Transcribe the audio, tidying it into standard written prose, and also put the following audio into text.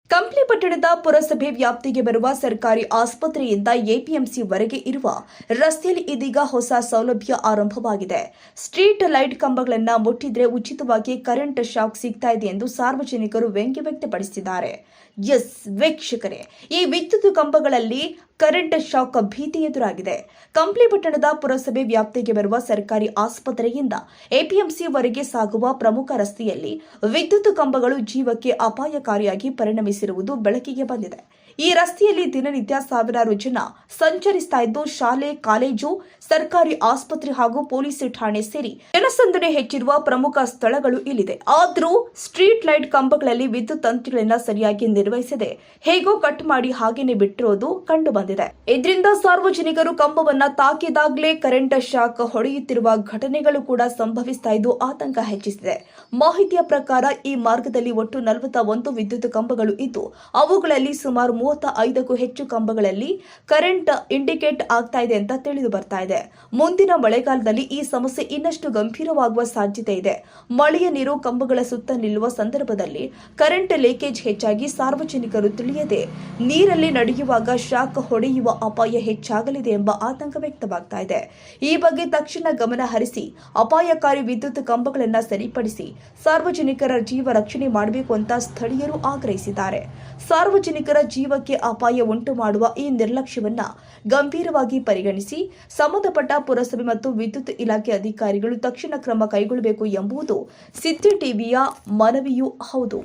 ಕಂಪ್ಲಿ ಪಟ್ಟಣದ ಪುರಸಭೆ ವ್ಯಾಪ್ತಿಗೆ ಬರುವ ಸರ್ಕಾರಿ ಆಸ್ಪತ್ರೆಯಿಂದ ಎಪಿಎಂಸಿವರೆಗೆ ಇರುವ ರಸ್ತೆಯಲ್ಲಿ ಇದೀಗ ಹೊಸ ಸೌಲಭ್ಯ ಆರಂಭವಾಗಿದೆ. ಸ್ಟ್ರೀಟ್ ಲೈಟ್ ಕಂಬಗಳನ್ನು ಮುಟ್ಟಿದ್ರೆ ಉಚಿತವಾಗಿ ಕರೆಂಟ್ ಶಾಕ್ ಸಿಗ್ತಾ ಇದೆ ಎಂದು ಸಾರ್ವಜನಿಕರು ವ್ಯಂಗ್ಯ ವ್ಯಕ್ತಪಡಿಸಿದ್ದಾರೆ. ಎಸ್ ವೀಕ್ಷಕರೇ, ಈ ವಿದ್ಯುತ್ ಕಂಬಗಳಲ್ಲಿ ಕರೆಂಟ್ ಶಾಕ್ ಭೀತಿ ಎದುರಾಗಿದೆ. ಕಂಪ್ಲಿ ಪಟ್ಟಣದ ಪುರಸಭೆ ವ್ಯಾಪ್ತಿಗೆ ಬರುವ ಸರ್ಕಾರಿ ಆಸ್ಪತ್ರೆಯಿಂದ ಎಪಿಎಂಸಿವರೆಗೆ ಸಾಗುವ ಪ್ರಮುಖ ರಸ್ತೆಯಲ್ಲಿ ವಿದ್ಯುತ್ ಕಂಬಗಳು ಜೀವಕ್ಕೆ ಅಪಾಯಕಾರಿಯಾಗಿ ಪರಿಣಮಿಸಿರುವುದು ಬೆಳಕಿಗೆ ಬಂದಿದೆ. ಈ ರಸ್ತೆಯಲ್ಲಿ ದಿನನಿತ್ಯ ಸಾವಿರಾರು ಜನ ಸಂಚರಿಸ್ತಾ ಇದ್ದು ಶಾಲೆ, ಕಾಲೇಜು, ಸರ್ಕಾರಿ ಆಸ್ಪತ್ರೆ ಹಾಗೂ ಪೊಲೀಸ್ ಠಾಣೆ ಸೇರಿ ಜನಸಂದಣಿ ಹೆಚ್ಚಿರುವ ಪ್ರಮುಖ ಸ್ಥಳಗಳು ಇಲ್ಲಿದೆ. ಆದರೂ ಸ್ಟ್ರೀಟ್ ಲೈಟ್ ಕಂಬಗಳಲ್ಲಿ ವಿದ್ಯುತ್ ತಂತಿಗಳನ್ನ ಸರಿಯಾಗಿ ನಿರ್ವಹಿಸದೆ ಹೇಗೋ ಕಟ್ ಮಾಡಿ ಹಾಗೇನೆ ಬಿಟ್ಟಿರೋದು ಕಂಡು ಬಂದಿದೆ. ಇದರಿಂದ ಸಾರ್ವಜನಿಕರು ಕಂಬವನ್ನ ತಾಕಿದಾಗಲೇ ಕರೆಂಟ್ ಶಾಕ್ ಹೊಡೆಯುತ್ತಿರುವ ಘಟನೆಗಳು ಕೂಡ ಸಂಭವಿಸ್ತಾ ಇದ್ದು ಆತಂಕ ಹೆಚ್ಚಿಸಿದೆ. ಮಾಹಿತಿಯ ಪ್ರಕಾರ ಈ ಮಾರ್ಗದಲ್ಲಿ ಒಟ್ಟು 41 ವಿದ್ಯುತ್ ಕಂಬಗಳು ಇದ್ದು ಅವುಗಳಲ್ಲಿ ಸುಮಾರು 35ಕ್ಕೂ ಹೆಚ್ಚು ಕಂಬಗಳಲ್ಲಿ ಕರೆಂಟ್ ಇಂಡಿಕೇಟ್ ಆಗ್ತಾ ಇದೆ ಅಂತ ತಿಳಿದು ಬರ್ತಾ ಇದೆ. ಮುಂದಿನ ಮಳೆಗಾಲದಲ್ಲಿ ಈ ಸಮಸ್ಯೆ ಇನ್ನಷ್ಟು ಗಂಭೀರವಾಗುವ ಸಾಧ್ಯತೆ ಇದೆ. ಮಳೆಯ ನೀರು ಕಂಬಗಳ ಸುತ್ತ ನಿಲ್ಲುವ ಸಂದರ್ಭದಲ್ಲಿ ಕರೆಂಟ್ ಲೀಕೇಜ್ ಹೆಚ್ಚಾಗಿ ಸಾರ್ವಜನಿಕರು ತಿಳಿಯದೆ ನೀರಲ್ಲಿ ನಡೆಯುವಾಗ ಶಾಕ್ ಹೊಡೆಯುವ ಅಪಾಯ ಹೆಚ್ಚಾಗಲಿದೆ ಎಂಬ ಆತಂಕ ವ್ಯಕ್ತವಾಗ್ತಾ ಇದೆ. ಈ ಬಗ್ಗೆ ತಕ್ಷಣ ಗಮನ ಹರಿಸಿ ಅಪಾಯಕಾರಿ ವಿದ್ಯುತ್ ಕಂಬಗಳನ್ನು ಸರಿಪಡಿಸಿ ಸಾರ್ವಜನಿಕರ ಜೀವ ರಕ್ಷಣೆ ಮಾಡಬೇಕು ಅಂತ ಸ್ಥಳೀಯರು ಆಗ್ರಹಿಸಿದ್ದಾರೆ. ಸಾರ್ವಜನಿಕರ ಜೀವಕ್ಕೆ ಅಪಾಯ ಉಂಟು ಮಾಡುವ ಈ ನಿರ್ಲಕ್ಷ್ಯವನ್ನ ಗಂಭೀರವಾಗಿ ಪರಿಗಣಿಸಿ ಸಂಬಂಧಪಟ್ಟ ಪುರಸಭೆ ಮತ್ತು ವಿದ್ಯುತ್ ಇಲಾಖೆ ಅಧಿಕಾರಿಗಳು ತಕ್ಷಣ ಕ್ರಮ ಕೈಗೊಳ್ಳಬೇಕು ಎಂಬುದು ಸಿದ್ದಿ ಟಿವಿಯ ಮನವಿಯೂ ಹೌದು.